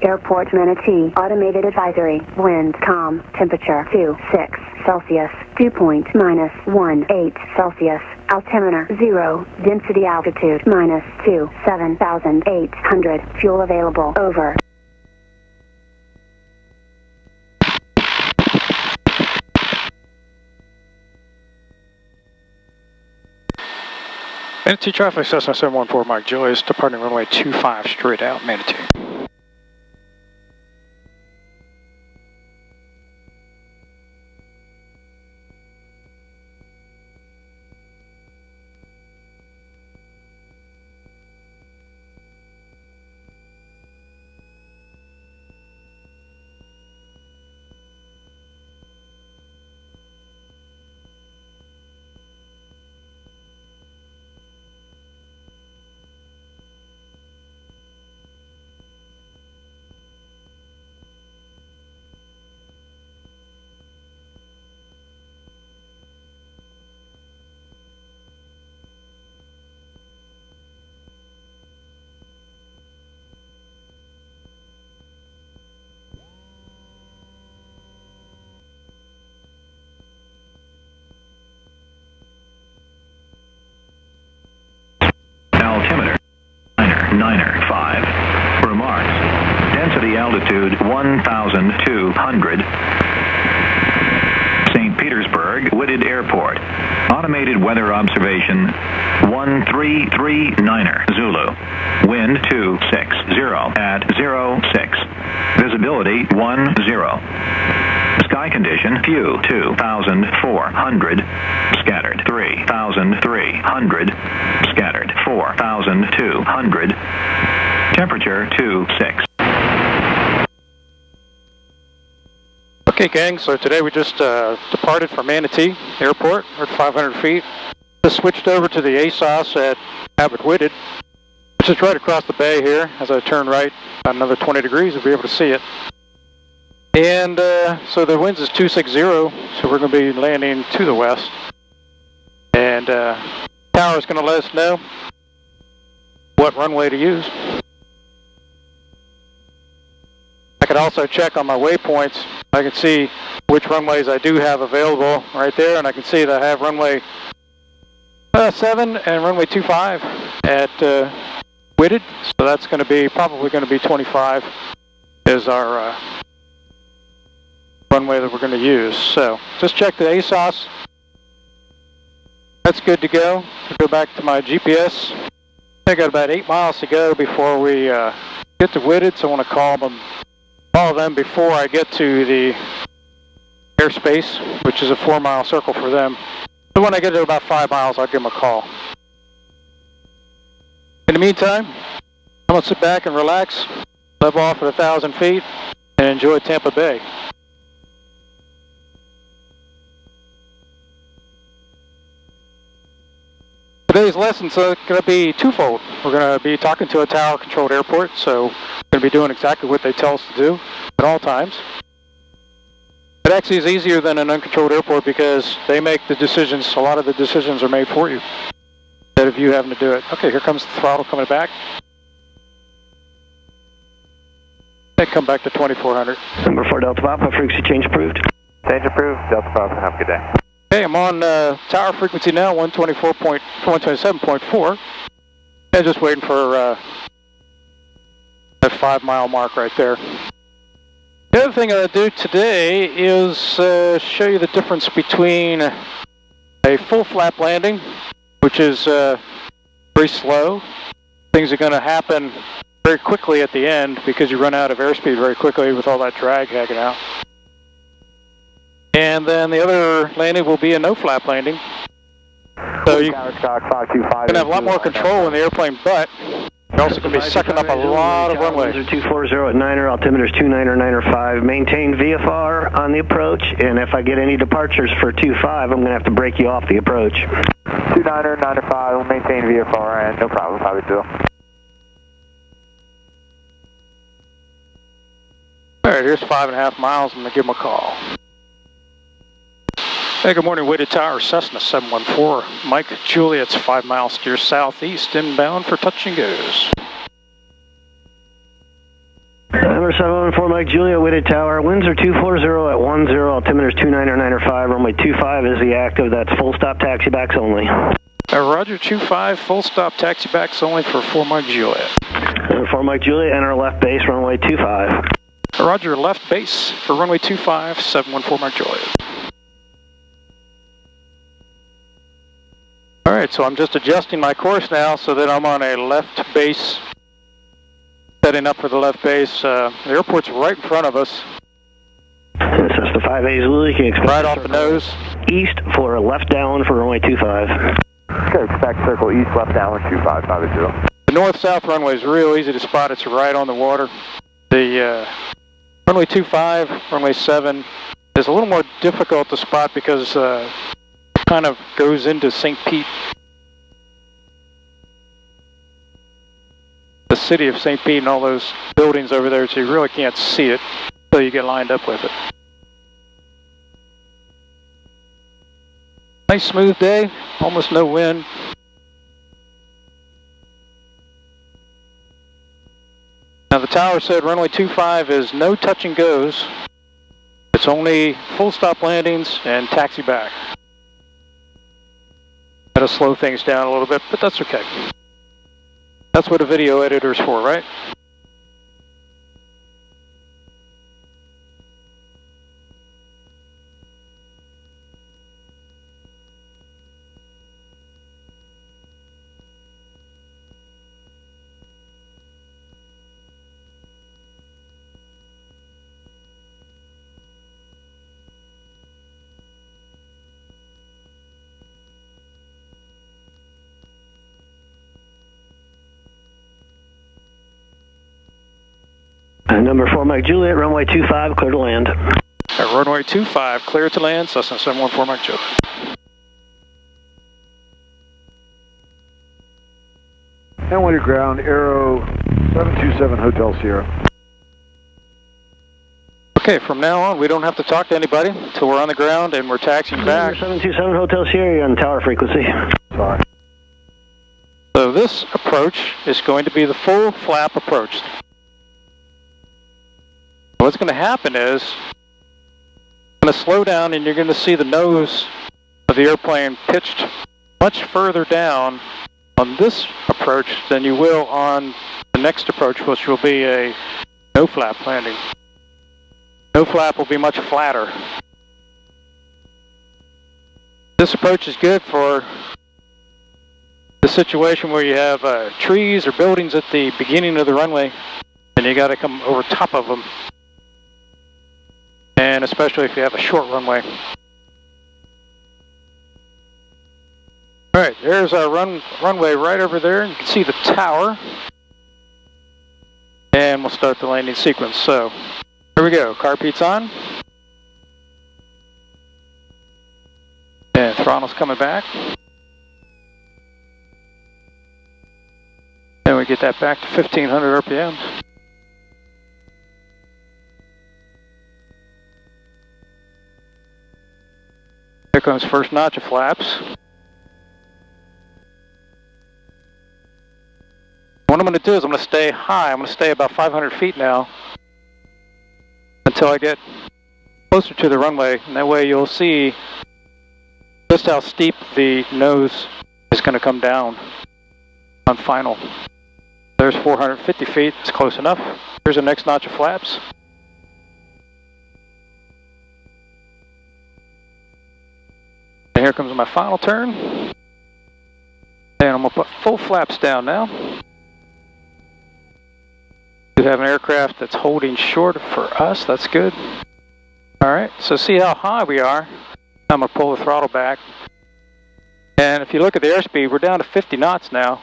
Airport Manatee, automated advisory, wind, calm, temperature 26 Celsius, dew point -18 Celsius, altimeter 0, density altitude -2, 7,800, fuel available, over. Manatee traffic, Cessna 714 Mike Joyce, departing runway 25 straight out, Manatee. Altimeter, niner 5. Remarks, density altitude 1,200. St. Petersburg, Whitted Airport. Automated weather observation 1339 Zulu. Wind 260 at 06. Visibility 10. Sky condition, few 2,400. Scattered 3,300. Scattered 4,200. Temperature 26. Okay, gang, so today we just departed from Manatee Airport. We're at 500 feet. Just switched over to the ASOS at Albert Whitted, which is right across the bay here. As I turn right, about another 20 degrees, you'll be able to see it. And so the winds is 260, so we're going to be landing to the west. And tower is going to let us know what runway to use. I can also check on my waypoints. I can see which runways I do have available right there, and I can see that I have runway 7 and runway 25 at Whitted. So that's going to be probably going to be 25 is our runway that we're going to use. So just check the ASOS. That's good to go. I'll go back to my GPS. I got about 8 miles to go before we get to Whitted, so I want to call them before I get to the airspace, which is a 4-mile circle for them. So when I get to about 5 miles, I'll give them a call. In the meantime, I'm going to sit back and relax, level off at 1,000 feet, and enjoy Tampa Bay. Today's lesson's going to be twofold. We're going to be talking to a tower-controlled airport, so we're going to be doing exactly what they tell us to do at all times. It actually is easier than an uncontrolled airport because they make the decisions. A lot of the decisions are made for you instead of you having to do it. Okay, here comes the throttle coming back. They come back to 2400. Number 4 Delta Papa, frequency change approved. Change approved, Delta Papa, have a good day. Okay, I'm on tower frequency now, 127.4. And just waiting for that 5-mile mark right there. The other thing I'm going to do today is show you the difference between a full flap landing, which is very slow. Things are going to happen very quickly at the end because you run out of airspeed very quickly with all that drag hanging out. And then the other landing will be a no-flap landing. So you can have a lot more control in the airplane, but you're also going to be sucking up a lot of runway. 240 at Niner, altimeter's 299.5. Maintain VFR on the approach, and if I get any departures for 25, I'm going to have to break you off the approach. 299.5, we'll maintain VFR, and no problem, probably do. All right, here's 5.5 miles. I'm going to give them a call. Hey, good morning, Whitted Tower, Cessna 714. Mike Juliet's 5 miles steer southeast, inbound for touch and goes. I'm November 714 Mike Juliet, Whitted Tower. Winds are 240 at 10, altimeter's 299er5, runway 25 is the active. That's full stop taxi backs only. Roger, 25, full stop taxi backs only for 4 Mike Juliet. 4 Mike Juliet, enter left base, runway 25. Roger, left base for runway 25, 714 Mike Juliet. All right, so I'm just adjusting my course now so that I'm on a left base, setting up for the left base. The airport's right in front of us. This is the 5A Zulu, you can expect right off the nose. East for left down for runway 25. Okay, expect circle east, left down, 25, 580. The north-south runway is real easy to spot. It's right on the water. The runway 25, runway 7 is a little more difficult to spot because kind of goes into St. Pete. The city of St. Pete and all those buildings over there, so you really can't see it until you get lined up with it. Nice smooth day, almost no wind. Now the tower said runway 25 is no touch and goes. It's only full stop landings and taxi back. Gotta slow things down a little bit, but that's okay. That's what a video editor's for, right? Number 4 Mike Juliet, runway 25, clear to land. Runway 25, clear to land, Cessna 714 Mike Juliet. And when you're ground, Aero 727 Hotel Sierra. Okay, from now on, we don't have to talk to anybody until we're on the ground and we're taxiing back. 727 Hotel Sierra on tower frequency. Sorry. So this approach is going to be the full flap approach. What's going to happen is, I'm going to slow down and you're going to see the nose of the airplane pitched much further down on this approach than you will on the next approach, which will be a no flap landing. No flap will be much flatter. This approach is good for the situation where you have trees or buildings at the beginning of the runway and you got to come over top of them. And especially if you have a short runway. All right, there's our runway right over there. You can see the tower. And we'll start the landing sequence. So, here we go. Carpeet's on. And throttle's coming back. And we get that back to 1500 RPM. Here comes first notch of flaps. What I'm going to do is I'm going to stay high. I'm going to stay about 500 feet now until I get closer to the runway. And that way you'll see just how steep the nose is going to come down on final. There's 450 feet. It's close enough. Here's the next notch of flaps. And here comes my final turn. And I'm going to put full flaps down now. We have an aircraft that's holding short for us. That's good. All right, so see how high we are. I'm going to pull the throttle back. And if you look at the airspeed, we're down to 50 knots now.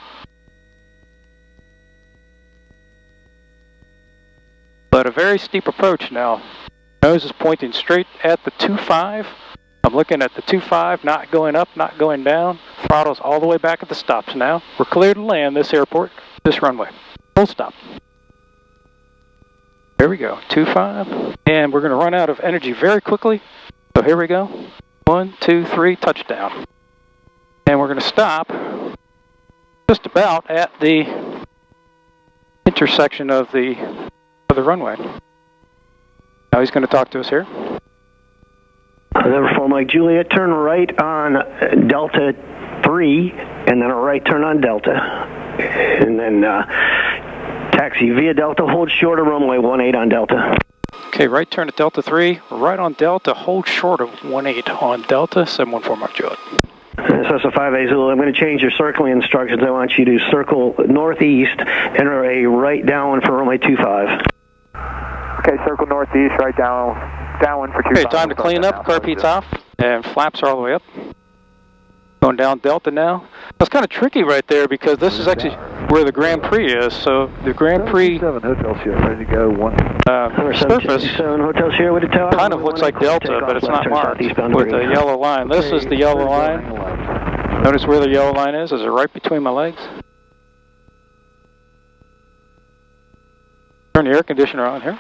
But a very steep approach now. Nose is pointing straight at the 2.5. I'm looking at the 2.5, not going up, not going down. Throttle's all the way back at the stops now. We're clear to land this airport, this runway. Full stop. There we go, 2.5. And we're going to run out of energy very quickly. So here we go. 1, 2, 3, touchdown. And we're going to stop just about at the intersection of the of the runway. Now he's going to talk to us here. Number 4 Mike Juliet, turn right on Delta 3, and then a right turn on Delta. And then taxi via Delta, hold short of runway 18 on Delta. Okay, right turn at Delta 3, right on Delta, hold short of 18 on Delta, 714 Mike Juliet. So 5A Zulu, I'm going to change your circling instructions. I want you to circle northeast, enter a right downwind for runway 25. Okay, circle northeast, right downwind for 25. Okay, time to clean up, carpeet's off, and flaps are all the way up. Going down Delta now. That's kind of tricky right there because this is actually where the Grand Prix is. So the Grand Prix 7 Hotel Sierra, ready to go. surface Hotel Sierra with the tower. kind of looks like Delta, but it's not marked with the yellow line. This is the yellow line. Notice where the yellow line is? Is it right between my legs? Turn the air conditioner on here.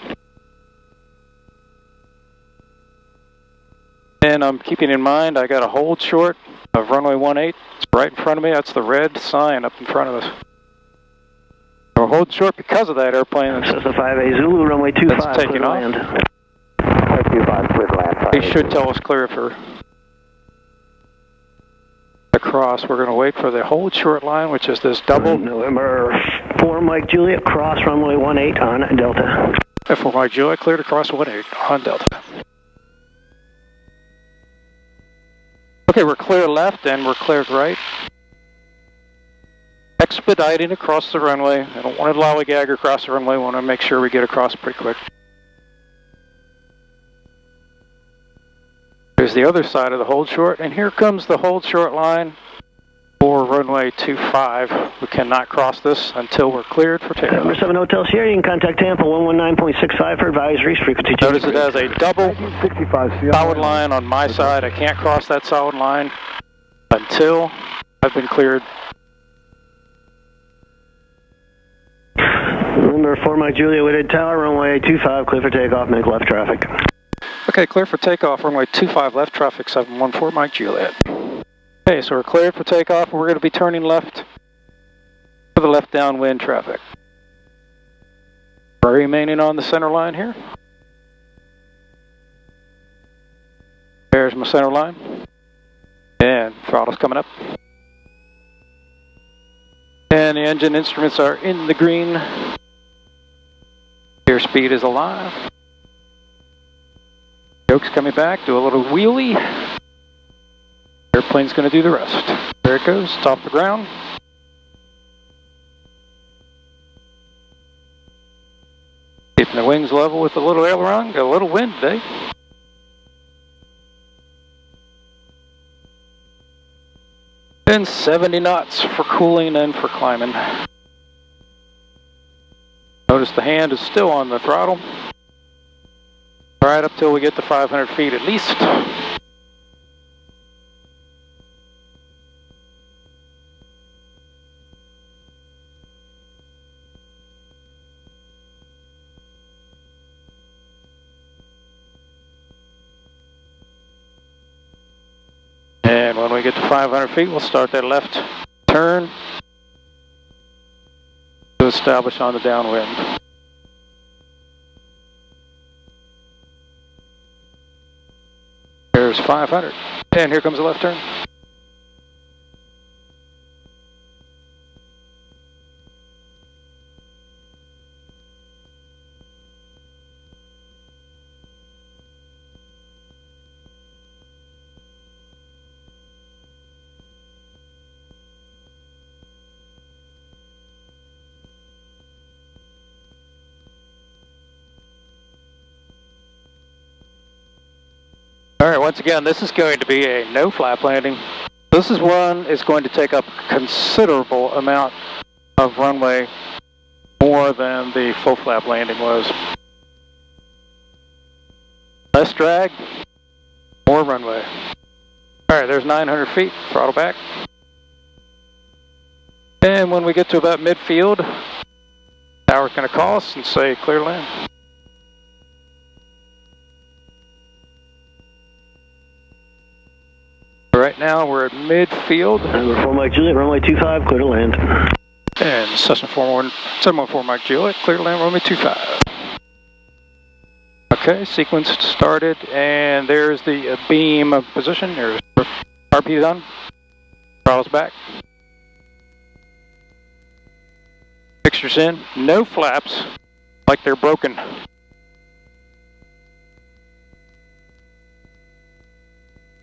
And I'm keeping in mind I got a hold short of runway 18. It's right in front of me. That's the red sign up in front of us. So hold short because of that airplane. That's the 5A Zulu, runway 25. That's taking off. Runway 25, clear to land. They should tell us clear for the cross. We're going to wait for the hold short line, which is this double. November 4 Mike Juliet, cross runway 18 on Delta. F4 Mike Juliet, clear to cross 18 on Delta. Okay, we're clear left and we're cleared right. Expediting across the runway. I don't want to lollygag across the runway. I want to make sure we get across pretty quick. There's the other side of the hold short, and here comes the hold short line for runway 25. We cannot cross this until we're cleared for takeoff. Number 7 Hotel Sierra, you can contact Tampa 119.65 for advisories, frequency. Notice it has a double 65 solid line on my side. I can't cross that solid line until I've been cleared. Number 4 Mike Juliet, Whitted Tower, runway 25, clear for takeoff, make left traffic. Okay, clear for takeoff, runway 25 left, traffic 714 Mike Juliet. Okay, so we're cleared for takeoff. We're going to be turning left for the left downwind traffic. We're remaining on the center line here. There's my center line. And throttle's coming up. And the engine instruments are in the green. Airspeed is alive. Yoke's coming back, do a little wheelie. Airplane's going to do the rest. There it goes, it's off the ground. Keeping the wings level with a little aileron, got a little wind today. And 70 knots for cooling and for climbing. Notice the hand is still on the throttle. Right up till we get to 500 feet at least. And when we get to 500 feet, we'll start that left turn to establish on the downwind. There's 500. And here comes the left turn. All right, once again, this is going to be a no flap landing. This is one is going to take up a considerable amount of runway, more than the full flap landing was. Less drag, more runway. All right, there's 900 feet, throttle back. And when we get to about midfield, tower's going to call us and say clear land. Right now we're at midfield. Number 4 Mike Juliet, runway 25, clear to land. And Cessna 714 Mike Juliet, clear to land runway 25. Okay, sequence started, and there's the beam of position. There's RP done. Throttle's back. Fixtures in. No flaps, like they're broken.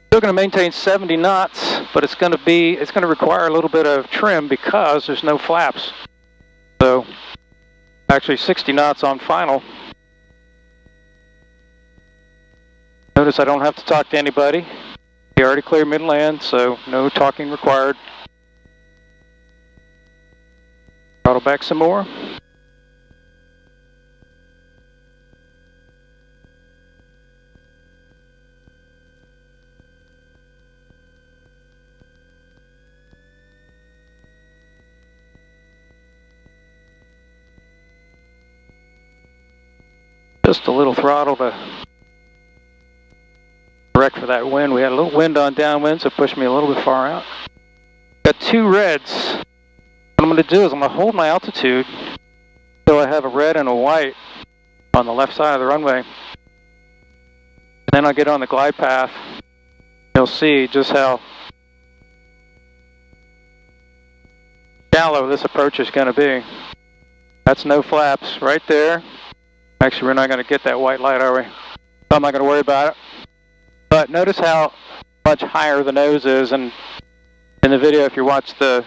Still going to maintain 70 knots, but it's going to require a little bit of trim because there's no flaps. So, actually 60 knots on final. Notice I don't have to talk to anybody. We already cleared mid-land, so no talking required. Throttle back some more. Just a little throttle to correct for that wind. We had a little wind on downwind, so it pushed me a little bit far out. Got two reds. What I'm going to do is I'm going to hold my altitude until I have a red and a white on the left side of the runway. And then I'll get on the glide path. You'll see just how shallow this approach is going to be. That's no flaps right there. Actually, we're not going to get that white light, are we? So I'm not going to worry about it. But notice how much higher the nose is, and in the video, if you watch the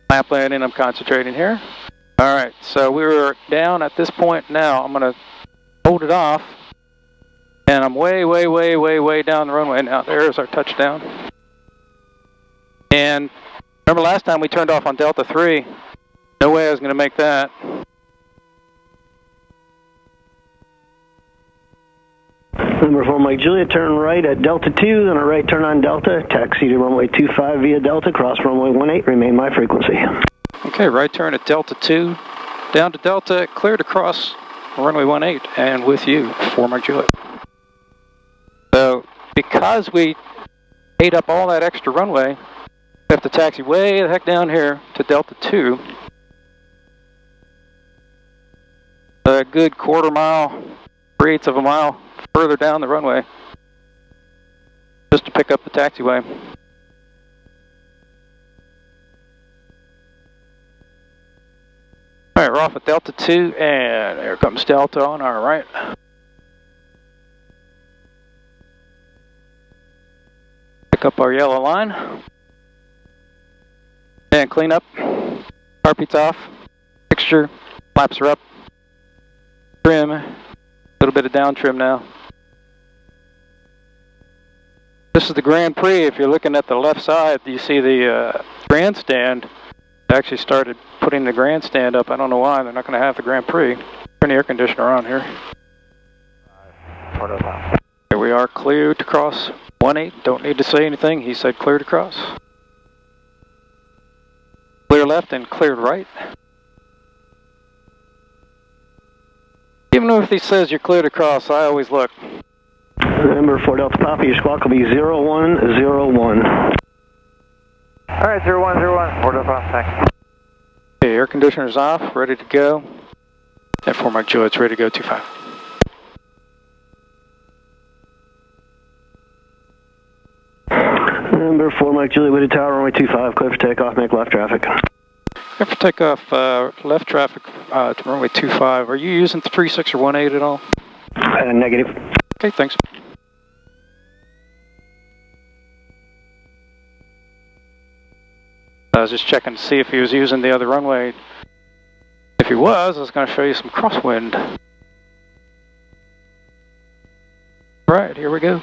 lap landing, I'm concentrating here. All right, so we were down at this point now. I'm going to hold it off, and I'm way, way, way, way, way down the runway now. There's our touchdown. And remember last time we turned off on Delta 3? No way I was going to make that. Number 4, Mike Juliet, turn right at Delta 2, then a right turn on Delta, taxi to runway 25 via Delta, cross runway 18, remain my frequency. Okay, right turn at Delta 2, down to Delta, clear to cross runway 18, and with you, 4 Mike Juliet. So, because we ate up all that extra runway, we have to taxi way the heck down here to Delta 2. A good quarter mile, 3/8 of a mile further down the runway, just to pick up the taxiway. All right, we're off at Delta 2, and there comes Delta on our right. Pick up our yellow line, and clean up. Carpet's off, fixture, flaps are up. Trim, a little bit of down trim now. This is the Grand Prix. If you're looking at the left side, you see the grandstand. They actually started putting the grandstand up. I don't know why. They're not going to have the Grand Prix. Turn the air conditioner on here. Here we are, cleared to cross 18. Don't need to say anything. He said clear to cross. Clear left and cleared right. Even if he says you're cleared across, I always look. Number 4 Delta Papa, your squawk will be 0101. Alright, 0101, 4 Delta Papa, thanks. Okay, air conditioner's off, ready to go. And 4 Mike Juliet's ready to go, 25. Number 4 Mike Juliet, Whitted Tower, runway 25, clear for takeoff, make left traffic. Clear for takeoff, left traffic to runway 25. Are you using 36 or 18 at all? Negative. Okay, thanks. I was just checking to see if he was using the other runway. If he was, I was going to show you some crosswind. Right, here we go.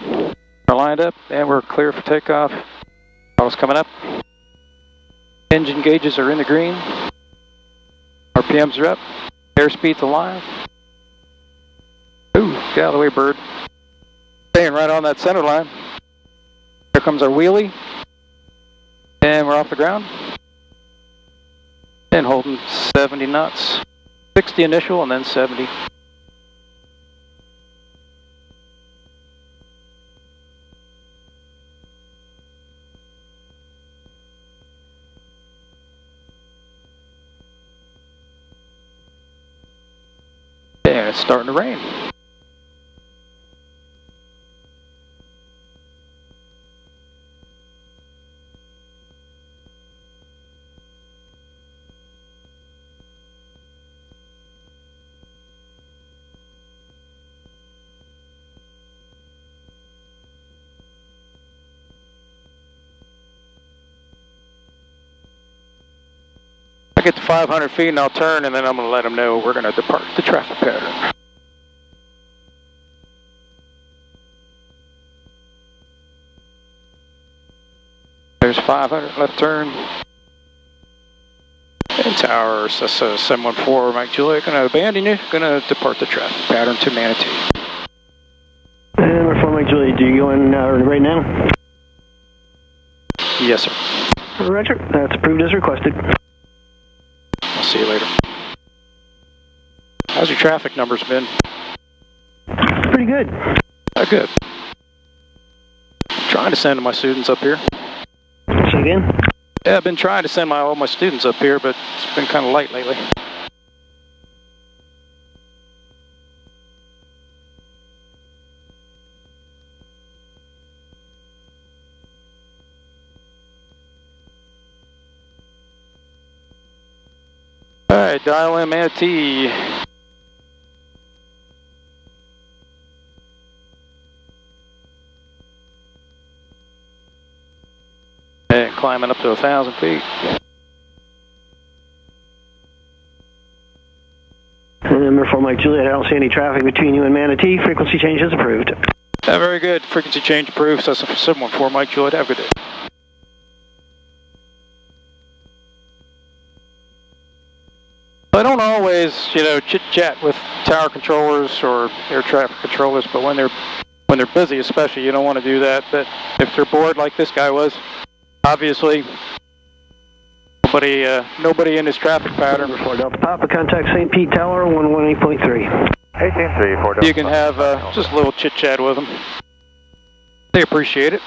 We're lined up, and we're clear for takeoff. Throttle's coming up. Engine gauges are in the green. RPMs are up. Airspeed's alive. Ooh, get out of the way, bird. Staying right on that center line. Here comes our wheelie. And we're off the ground. And holding 70 knots. 60 initial and then 70. And it's starting to rain. I get to 500 feet and I'll turn, and then I'm going to let them know we're going to depart the traffic pattern. There's 500 left turn. And tower, so 714, Mike Juliet, going to abandon you, going to depart the traffic pattern to Manatee. And we're for Mike Juliet, do you go in right now? Yes, sir. Roger, that's approved as requested. I'll see you later. How's your traffic numbers been? Pretty good. Good. Trying to send my students up here. Say again? Yeah, I've been trying to send all my students up here, but it's been kind of light lately. All right, dial in Manatee. And climbing up to 1,000 feet. And for Mike Juliet, I don't see any traffic between you and Manatee. Frequency change is approved. Very good. Frequency change approved. So 714 Mike Juliet. Have a good day. I don't always, chit-chat with tower controllers or air traffic controllers, but when they're busy, especially, you don't want to do that. But if they're bored, like this guy was, obviously, nobody in his traffic pattern. Before Delta Papa, contact St. Pete Tower 118.3. 18.3 for Delta. You can have just a little chit-chat with them. They appreciate it.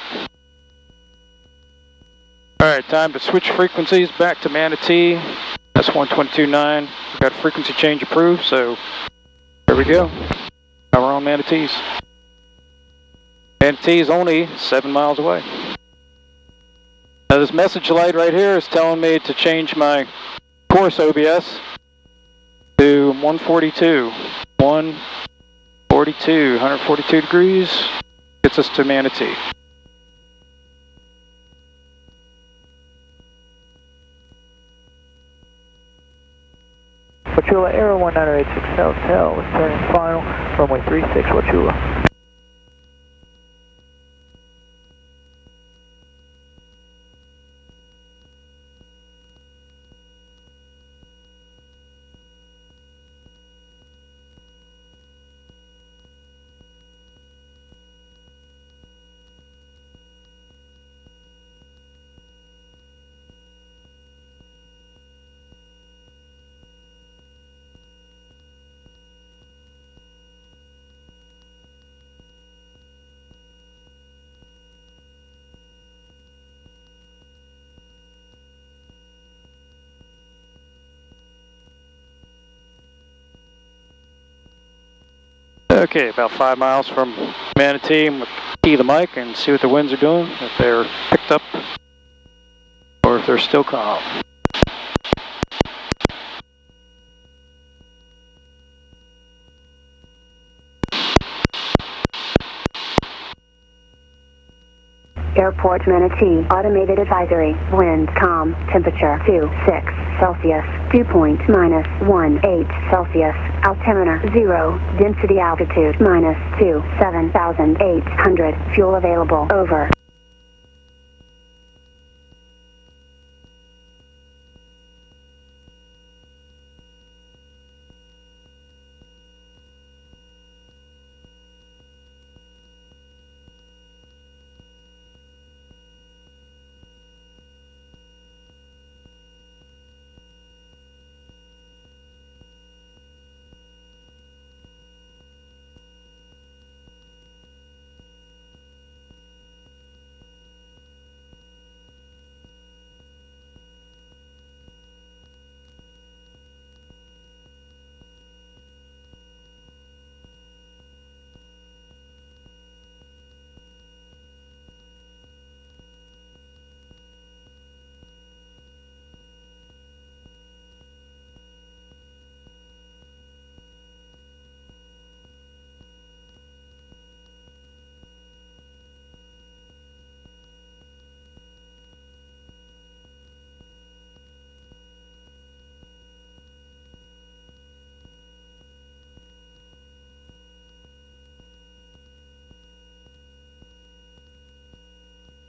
All right, time to switch frequencies back to Manatee. That's 122.9. We've got frequency change approved, so there we go. Now we're on Manatees. Manatee is only 7 miles away. Now this message light right here is telling me to change my course OBS to 142. 142 degrees gets us to Manatee. Wachula, Aero 1986 Hotel, was turning final, runway 36, Wachula. Okay, about 5 miles from Manatee. I'm going to key the mic and see what the winds are doing, if they're picked up or if they're still calm. Airport Manatee, automated advisory, wind calm, temperature 26 Celsius, dew point -18 Celsius, altimeter 0, density altitude -2, 7,800, fuel available, over.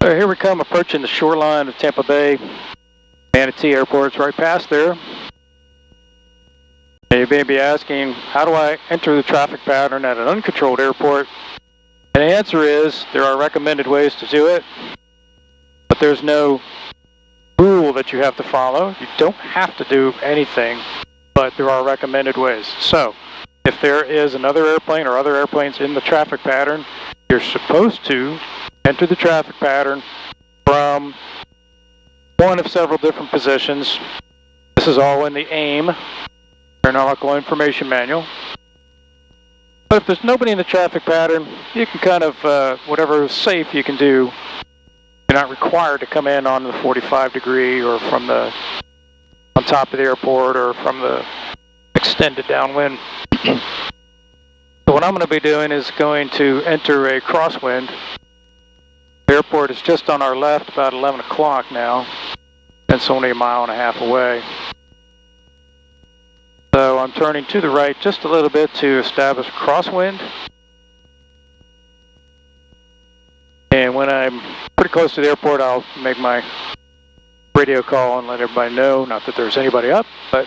So here we come approaching the shoreline of Tampa Bay. Manatee Airport's right past there. You may be asking, how do I enter the traffic pattern at an uncontrolled airport? And the answer is, there are recommended ways to do it, but there's no rule that you have to follow. You don't have to do anything, but there are recommended ways. So, if there is another airplane or other airplanes in the traffic pattern, you're supposed to enter the traffic pattern from one of several different positions. This is all in the AIM, Aeronautical Information Manual. But if there's nobody in the traffic pattern, you can kind of, whatever is safe you can do. You're not required to come in on the 45 degree or from the, on top of the airport or from the extended downwind. So what I'm going to be doing is going to enter a crosswind. The airport is just on our left, about 11 o'clock now. It's only a mile and a half away. So I'm turning to the right just a little bit to establish a crosswind. And when I'm pretty close to the airport, I'll make my radio call and let everybody know, not that there's anybody up, but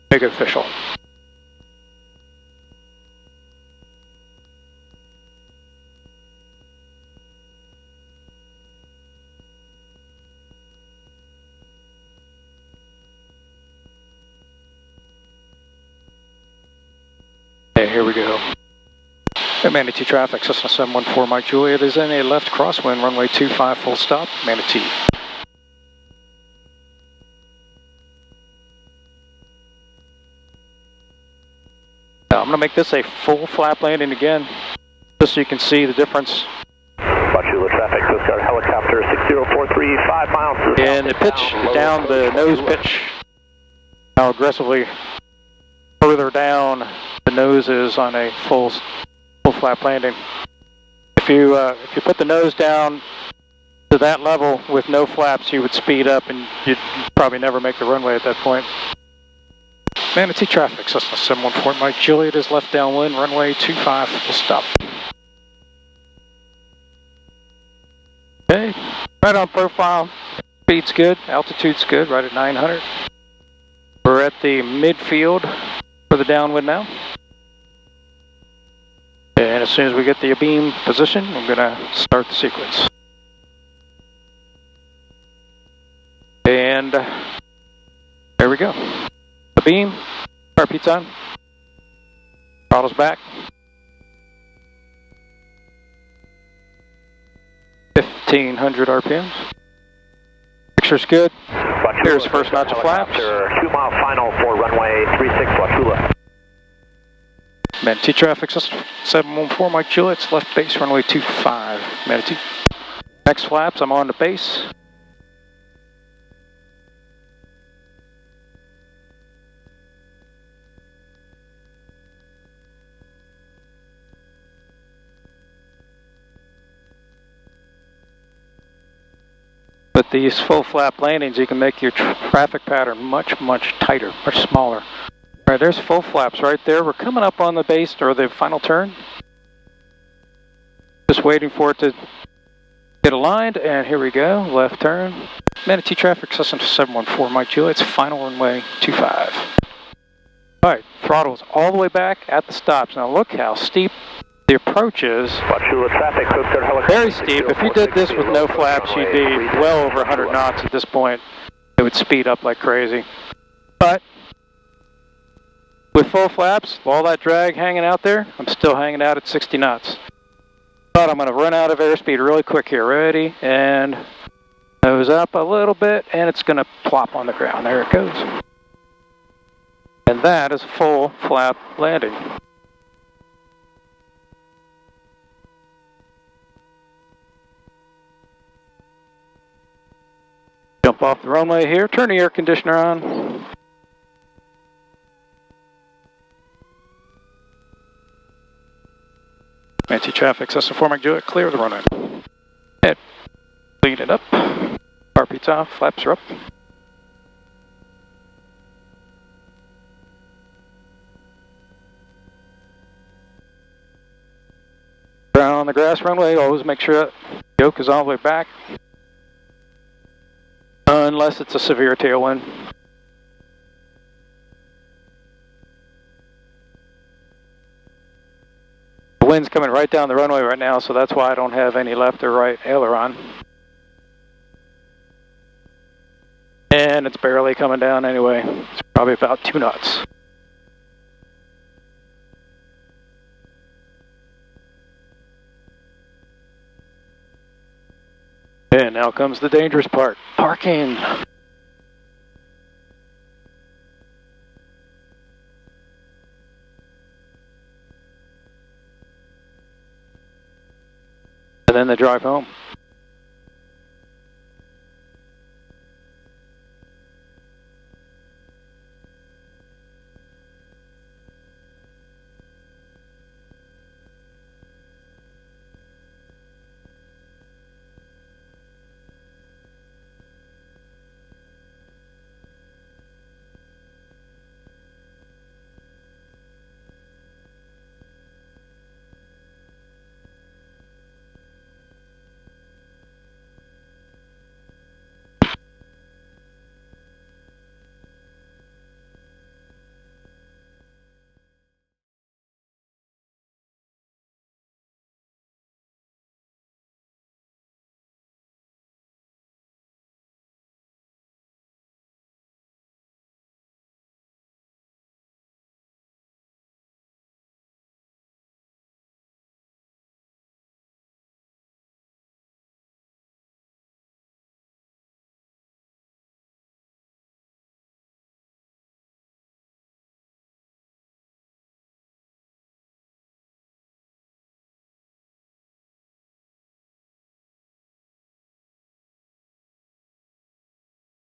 make it official. Okay, here we go. Manatee traffic, Cessna 714 Mike Juliet is in a left crosswind, runway 25 full stop, Manatee. Now, I'm going to make this a full flap landing again, just so you can see the difference. Bachula traffic, Coast Guard helicopter 6043, 5 miles to the south. And the pitch down, the nose pitch, how aggressively further down the nose is on a full flap landing. If you put the nose down to that level with no flaps, you would speed up and you'd probably never make the runway at that point. Manatee traffic, Cessna 714 Mike Juliet is left downwind, runway 25 full stop. Okay, right on profile, speed's good, altitude's good, right at 900. We're at the midfield for the downwind now. And as soon as we get the beam position, I'm going to start the sequence. And there we go. The beam, RP's on. Throttle's back. 1500 RPMs. Picture's good. Here's first notch of flaps. 2 mile final for runway 36 Wachula. Manatee traffic, 714 Mike Juliet's left base, runway 25, Manatee. Next flaps, I'm on the base. With these full flap landings, you can make your traffic pattern much tighter, much smaller. All right, there's full flaps right there. We're coming up on the base or the final turn. Just waiting for it to get aligned, and here we go, left turn. Manatee traffic, Cessna 714 Mike Juliet's final runway 25. All right, throttle's all the way back at the stops. Now look how steep the approach is. Traffic, very steep. If you did this with no flaps, you'd be well over 100 knots at this point. It would speed up like crazy. But with full flaps, all that drag hanging out there, I'm still hanging out at 60 knots. But I'm going to run out of airspeed really quick here. Ready? And nose up a little bit, and it's going to plop on the ground. There it goes. And that is a full flap landing. Jump off the runway here, turn the air conditioner on. Manatee traffic, Cessna 4 Mike Juliet, clear the runway. Head, lead it up. RP's off, flaps are up. Ground on the grass runway, always make sure that Yoke is all the way back. Unless it's a severe tailwind. The wind's coming right down the runway right now, so that's why I don't have any left or right aileron. And it's barely coming down anyway. It's probably about 2 knots. And now comes the dangerous part, parking. And then the drive home.